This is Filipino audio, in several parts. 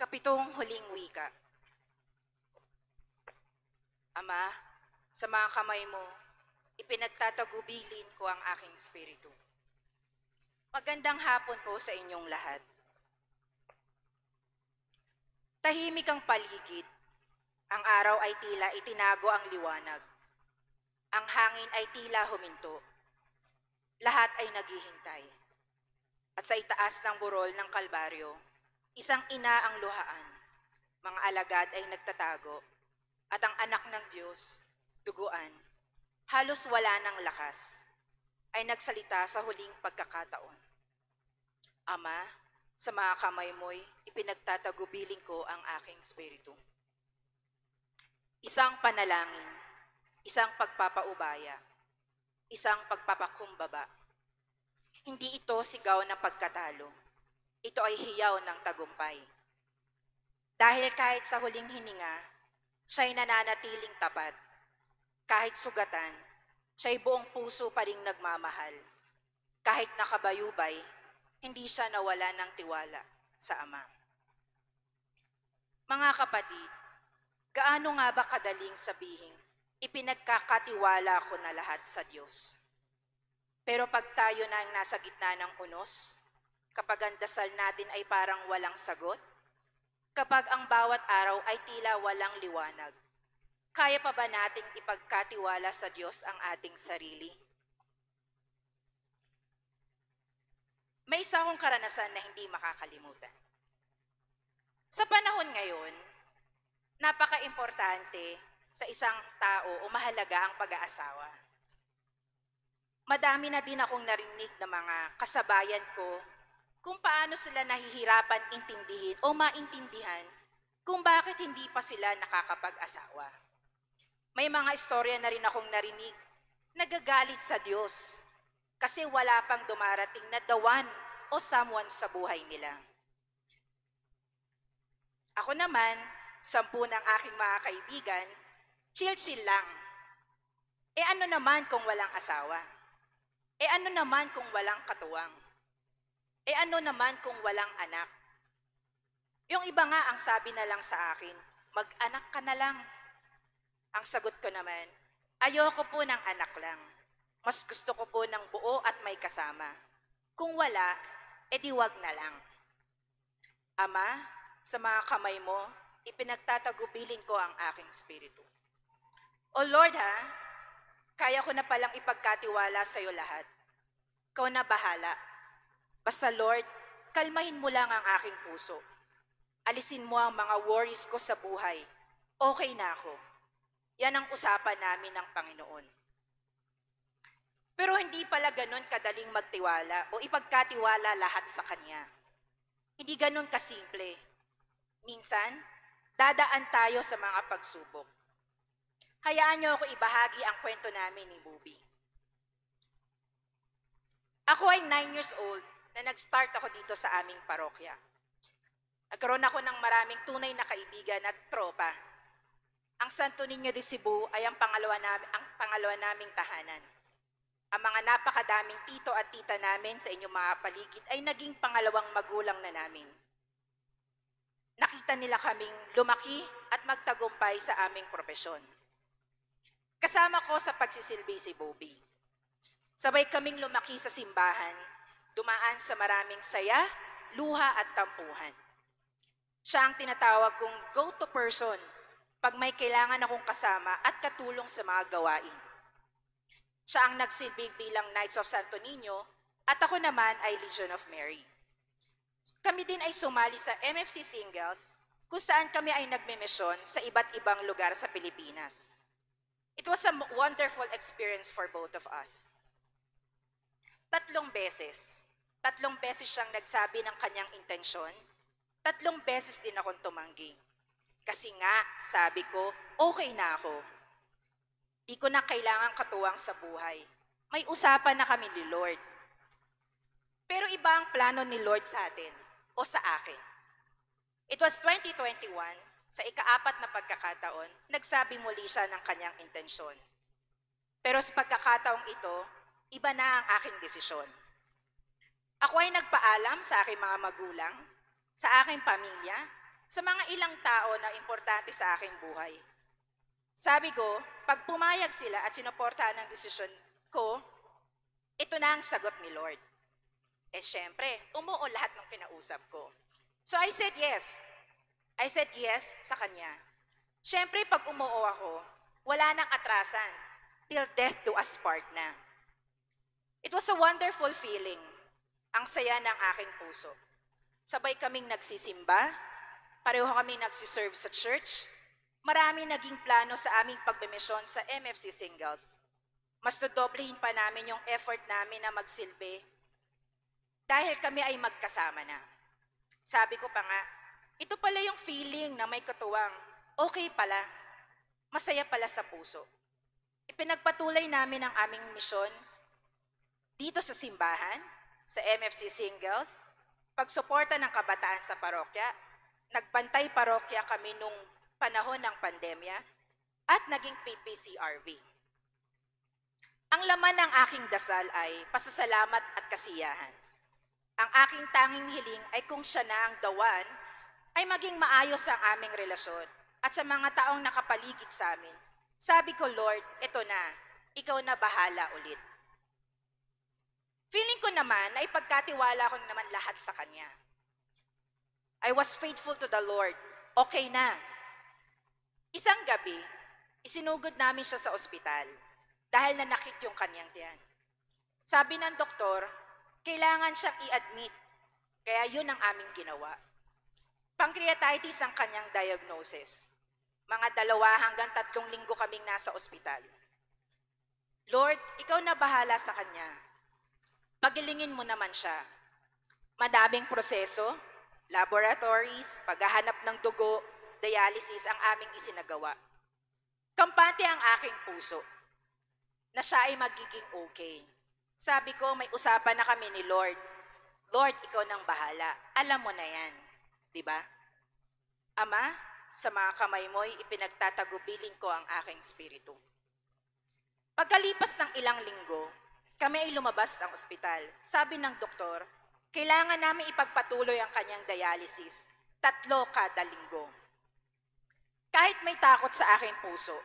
Ikapitong huling wika. Ama, sa mga kamay mo, ipinagtatagubilin ko ang aking spiritu. Magandang hapon po sa inyong lahat. Tahimik ang paligid. Ang araw ay tila itinago ang liwanag. Ang hangin ay tila huminto. Lahat ay naghihintay. At sa itaas ng burol ng Kalbaryo, isang ina ang luhaan. Mga alagad ay nagtatago. At ang anak ng Diyos, duguan, halos wala ng lakas, ay nagsalita sa huling pagkakataon. Ama, sa mga kamay mo'y ipinagtatagubilin ko ang aking spiritu. Isang panalangin, isang pagpapaubaya, isang pagpapakumbaba. Hindi ito sigaw ng pagkatalo. Ito ay hiyaw ng tagumpay. Dahil kahit sa huling hininga, siya'y nananatiling tapat. Kahit sugatan, siya'y buong puso pa ring nagmamahal. Kahit nakabayubay, hindi siya nawala ng tiwala sa Ama. Mga kapatid, gaano nga ba kadaling sabihin, ipinagkakatiwala ko na lahat sa Diyos. Pero pag tayo na ang nasa gitna ng unos, kapag ang dasal natin ay parang walang sagot, kapag ang bawat araw ay tila walang liwanag, kaya pa ba nating ipagkatiwala sa Diyos ang ating sarili? May isa akong karanasan na hindi makakalimutan. Sa panahon ngayon, napaka-importante sa isang tao o mahalaga ang pag-aasawa. Madami na din akong narinig na mga kasabayan ko kung paano sila nahihirapan intindihin o maintindihan kung bakit hindi pa sila nakakapag-asawa. May mga istorya na rin akong narinig, nagagalit sa Diyos kasi wala pang dumarating na the one o someone sa buhay nila. Ako naman, 10 ng aking mga kaibigan, chill-chill lang. Ano naman kung walang asawa? Ano naman kung walang katuwang? Ano naman kung walang anak? Yung iba nga ang sabi na lang sa akin, mag-anak ka na lang. Ang sagot ko naman, ayoko po ng anak lang. Mas gusto ko po ng buo at may kasama. Kung wala, edi wag na lang. Ama, sa mga kamay mo, ipinagtatagubilin ko ang aking spiritu. O Lord ha, kaya ko na palang ipagkatiwala sa iyo lahat. Ikaw na bahala. Basta Lord, kalmahin mo lang ang aking puso. Alisin mo ang mga worries ko sa buhay. Okay na ako. Yan ang usapan namin ng Panginoon. Pero hindi pala ganun kadaling magtiwala o ipagkatiwala lahat sa Kanya. Hindi ganun kasimple. Minsan, dadaan tayo sa mga pagsubok. Hayaan niyo ako ibahagi ang kwento namin ni Bobby. Ako ay 9 years old na nag-start ako dito sa aming parokya. Nagkaroon ako ng maraming tunay na kaibigan at tropa. Ang Santo Niño de Cebu ay ang pangalawa naming tahanan. Ang mga napakadaming tito at tita namin sa inyong mga paligid ay naging pangalawang magulang na namin. Nakita nila kaming lumaki at magtagumpay sa aming propesyon. Kasama ko sa pagsisilbi si Bobby. Sabay kaming lumaki sa simbahan, dumaan sa maraming saya, luha at tampuhan. Siya ang tinatawag kong go-to person pag may kailangan akong kasama at katulong sa mga gawain. Siya ang nagsilbi bilang Knights of Santo Niño at ako naman ay Legion of Mary. Kami din ay sumali sa MFC Singles kung saan kami ay nagmimisyon sa iba't ibang lugar sa Pilipinas. It was a wonderful experience for both of us. 3 beses siyang nagsabi ng kanyang intensyon, 3 beses din akong tumanggi. Kasi nga, sabi ko, okay na ako. Di ko na kailangang katuwang sa buhay. May usapan na kami ni Lord. Pero iba ang plano ni Lord sa atin o sa akin. It was 2021, sa ika-4 na pagkakataon, nagsabi muli siya ng kanyang intensyon. Pero sa pagkakataong ito, iba na ang aking desisyon. Ako ay nagpaalam sa aking mga magulang, sa aking pamilya, sa mga ilang tao na importante sa aking buhay. Sabi ko, pag pumayag sila at sinuportahan ang desisyon ko, ito na ang sagot ni Lord. Syempre, umuo lahat ng kinausap ko. So I said yes. I said yes sa kanya. Syempre, pag umuo ako, wala nang atrasan. Till death do us part na. It was a wonderful feeling. Ang saya ng aking puso. Sabay kaming nagsisimba, pareho kaming nagsiserve sa church, marami naging plano sa aming pagbemisyon sa MFC Singles. Mas dodoblehin pa namin yung effort namin na magsilbi dahil kami ay magkasama na. Sabi ko pa nga, ito pala yung feeling na may katuwang, okay pala, masaya pala sa puso. Ipinagpatuloy namin ang aming misyon dito sa simbahan, sa MFC Singles, pagsuporta ng kabataan sa parokya, nagbantay parokya kami nung panahon ng pandemya, at naging PPCRV. Ang laman ng aking dasal ay pasasalamat at kasiyahan. Ang aking tanging hiling ay kung siya na ang dawan, ay maging maayos ang aming relasyon at sa mga taong nakapaligid sa amin. Sabi ko, Lord, ito na, ikaw na bahala ulit. Feeling ko naman na ipagkatiwala ko naman lahat sa Kanya. I was faithful to the Lord. Okay na. Isang gabi, isinugod namin siya sa ospital dahil nanakit yung kanyang tiyan. Sabi ng doktor, kailangan siyang i-admit. Kaya yun ang aming ginawa. Pancreatitis ang kanyang diagnosis. Mga 2 hanggang 3 linggo kaming nasa ospital. Lord, ikaw na bahala sa kanya. Pagilingin mo naman siya. Madaming proseso, laboratories, paghahanap ng dugo, dialysis ang aming isinagawa. Kampante ang aking puso na siya ay magiging okay. Sabi ko, may usapan na kami ni Lord. Lord, ikaw nang bahala. Alam mo na yan. Diba? Ama, sa mga kamay mo'y ipinagtatagubilin ko ang aking spiritu. Pagkalipas ng ilang linggo, kami ay lumabas ng ospital. Sabi ng doktor, kailangan namin ipagpatuloy ang kanyang dialysis, 3 kada linggo. Kahit may takot sa aking puso,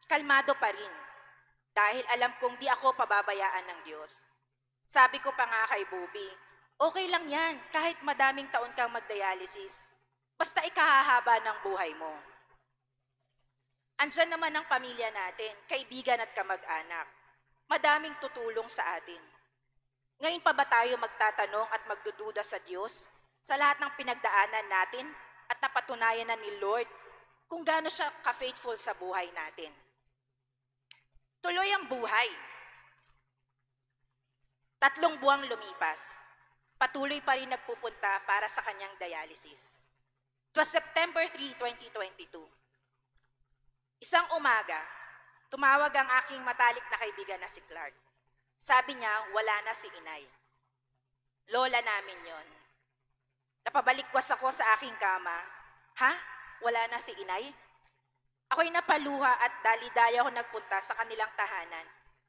kalmado pa rin, dahil alam kong di ako pababayaan ng Diyos. Sabi ko pa nga kay Bobby, okay lang yan, kahit madaming taon kang magdialysis, basta ikahahaba ng buhay mo. Andyan naman ang pamilya natin, kaibigan at kamag-anak. Madaming tutulong sa atin. Ngayon pa ba tayo magtatanong at magdududa sa Diyos sa lahat ng pinagdaanan natin at napatunayan na ni Lord kung gaano siya ka-faithful sa buhay natin? Tuloy ang buhay. 3 buwang lumipas. Patuloy pa rin nagpupunta para sa kanyang dialysis. It was September 3, 2022. Isang umaga, tumawag ang aking matalik na kaibigan na si Clark. Sabi niya, wala na si inay. Lola namin yon. Napabalikwas ako sa aking kama. Ha? Wala na si inay? Ako'y napaluha at dali-daya ako nagpunta sa kanilang tahanan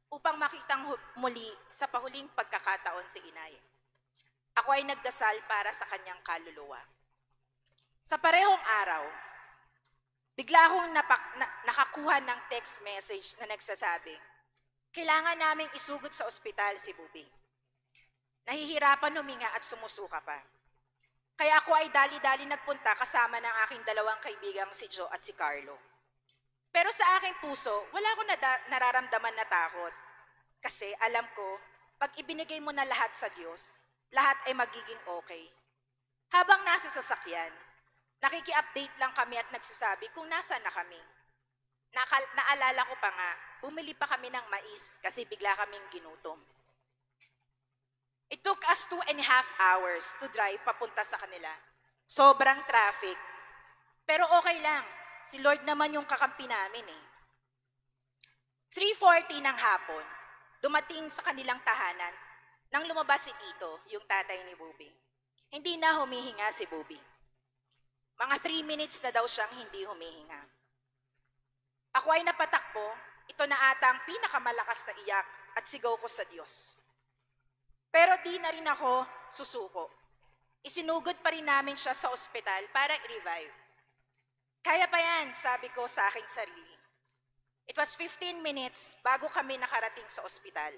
upang makitang muli sa pahuling pagkakataon si inay. Ako ay nagdasal para sa kanyang kaluluwa. Sa parehong araw, bigla akong nakakuha ng text message na nagsasabi, kailangan naming isugot sa ospital si Bobby. Nahihirapan huminga at sumusuka pa. Kaya ako ay dali-dali nagpunta kasama ng aking 2 kaibigang si Joe at si Carlo. Pero sa aking puso, wala akong nararamdaman na takot. Kasi alam ko, pag ibinigay mo na lahat sa Diyos, lahat ay magiging okay. Habang nasa sasakyan, nakiki-update lang kami at nagsasabi kung nasaan na kami. Naalala ko pa nga, bumili pa kami ng mais kasi bigla kaming ginutom. It took us 2.5 hours to drive papunta sa kanila. Sobrang traffic. Pero okay lang, si Lord naman yung kakampi namin eh. 3:40 ng hapon, dumating sa kanilang tahanan nang lumabas si Tito, yung tatay ni Bobby. Hindi na humihinga si Bobby. Mga 3 minutes na daw siyang hindi humihinga. Ako ay napatakbo, ito na ata ang pinakamalakas na iyak at sigaw ko sa Diyos. Pero di na rin ako susuko. Isinugod pa rin namin siya sa ospital para i-revive. Kaya pa yan, sabi ko sa aking sarili. It was 15 minutes bago kami nakarating sa ospital.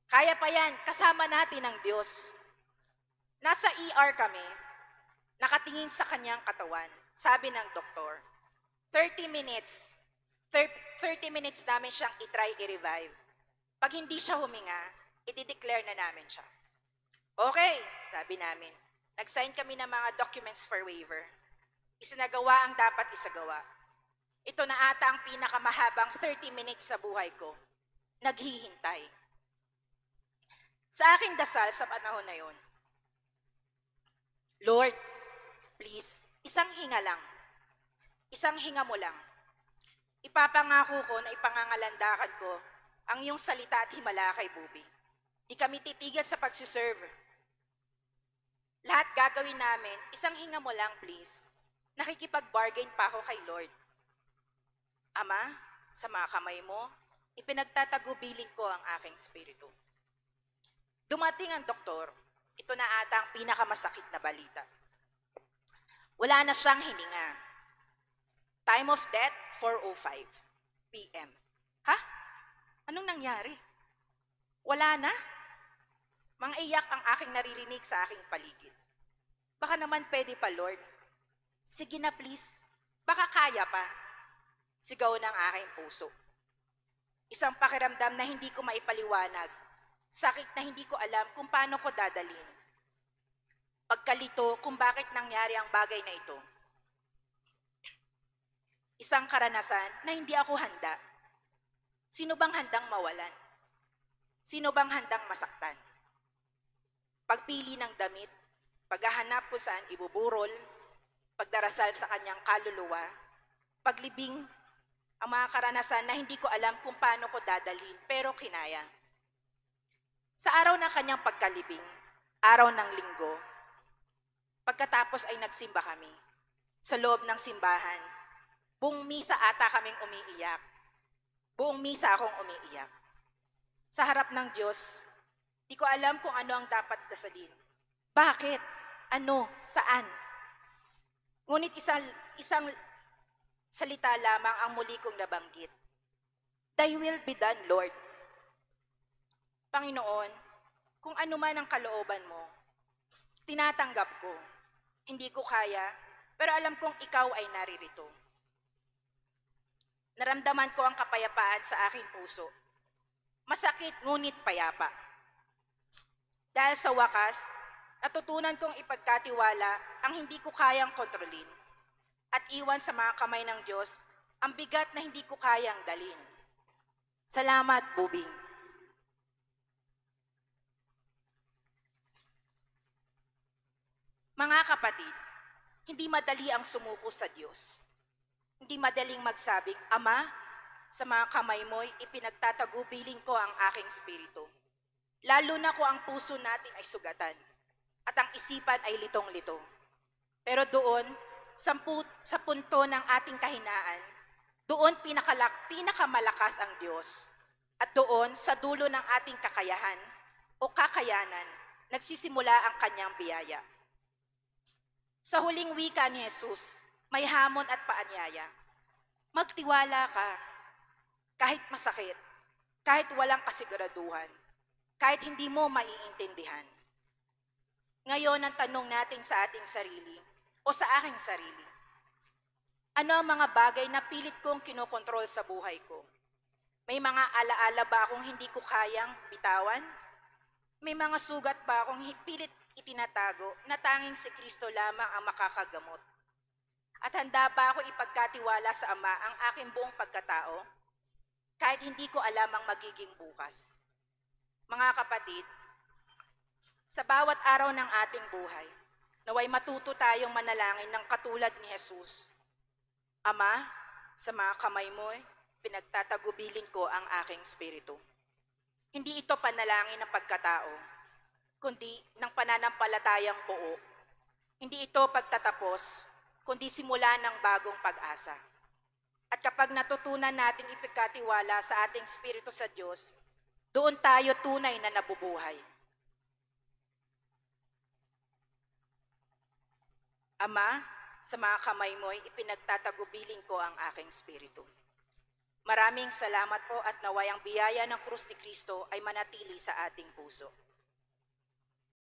Kaya pa yan, kasama natin ang Diyos. Nasa ER kami, nakatingin sa kanyang katawan. Sabi ng doktor, 30 minutes. 30 minutes namin siyang itry i-revive. Pag hindi siya huminga, i-declare na namin siya. Okay, sabi namin. Nag-sign kami ng mga documents for waiver. Isinagawa ang dapat isagawa. Ito na ata ang pinakamahabang 30 minutes sa buhay ko. Naghihintay. Sa aking dasal sa panahon na yon, Lord, please, isang hinga lang. Isang hinga mo lang. Ipapangako ko na ipangangalandakan ko ang iyong salita at himala kay Bobby. Di kami titigil sa pagsiserve. Lahat gagawin namin, isang hinga mo lang please. Nakikipag-bargain pa ako kay Lord. Ama, sa mga kamay mo, ipinagtatagubilin ko ang aking spirito. Dumating ang doktor, ito na ata ang pinakamasakit na balita. Wala na siyang hininga. Time of death, 4:05 p.m. Ha? Anong nangyari? Wala na? Mga iyak ang aking naririnig sa aking paligid. Baka naman pwede pa, Lord. Sige na please, baka kaya pa. Sigaw ng aking puso. Isang pakiramdam na hindi ko maipaliwanag. Sakit na hindi ko alam kung paano ko dadalhin. Pagkalito kung bakit nangyari ang bagay na ito. Isang karanasan na hindi ako handa. Sino bang handang mawalan? Sino bang handang masaktan? Pagpili ng damit, paghahanap kung saan ibuburol, pagdarasal sa kanyang kaluluwa, paglibing, ang mga karanasan na hindi ko alam kung paano ko dadalhin, pero kinaya. Sa araw ng kanyang pagkalibing, araw ng linggo, pagkatapos ay nagsimba kami. Sa loob ng simbahan, buong misa ata kaming umiiyak. Buong misa akong umiiyak. Sa harap ng Diyos, di ko alam kung ano ang dapat dasalin. Bakit? Ano? Saan? Ngunit isang salita lamang ang muli kong nabanggit. Thy will be done, Lord. Panginoon, kung ano man ang kalooban mo, tinatanggap ko. Hindi ko kaya, pero alam kong ikaw ay naririto. Naramdaman ko ang kapayapaan sa aking puso. Masakit ngunit payapa. Dahil sa wakas, natutunan kong ipagkatiwala ang hindi ko kayang kontrolin at iwan sa mga kamay ng Diyos ang bigat na hindi ko kayang dalhin. Salamat, Bubing. Mga kapatid, hindi madali ang sumuko sa Diyos. Hindi madaling magsabing, Ama, sa mga kamay mo'y ipinagtatagubilin ko ang aking spirito. Lalo na kung ang puso natin ay sugatan at ang isipan ay litong-lito. Pero doon, sa punto ng ating kahinaan, doon pinakamalakas ang Diyos. At doon, sa dulo ng ating kakayahan o kakayanan, nagsisimula ang kanyang biyaya. Sa huling wika ni Jesus, may hamon at paanyaya. Magtiwala ka, kahit masakit, kahit walang kasiguraduhan, kahit hindi mo maiintindihan. Ngayon ang tanong natin sa ating sarili o sa aking sarili. Ano ang mga bagay na pilit kong kinokontrol sa buhay ko? May mga alaala ba akong hindi ko kayang bitawan? May mga sugat ba akong pilit itinatago na tanging si Kristo lamang ang makakagamot? At handa ba ako ipagkatiwala sa Ama ang aking buong pagkatao? Kahit hindi ko alam ang magiging bukas. Mga kapatid, sa bawat araw ng ating buhay, naway matuto tayong manalangin ng katulad ni Jesus. Ama, sa mga kamay mo, pinagtatagubilin ko ang aking spirito. Hindi ito panalangin ng pagkatao, kundi ng pananampalatayang buo. Hindi ito pagtatapos, kundi simula ng bagong pag-asa. At kapag natutunan nating ipagkatiwala sa ating spirito sa Diyos, doon tayo tunay na nabubuhay. Ama, Sa mga kamay mo'y ipinagtatagubilin ko ang aking spiritu. Maraming salamat po at naway ang biyaya ng krus ni Kristo ay manatili sa ating puso.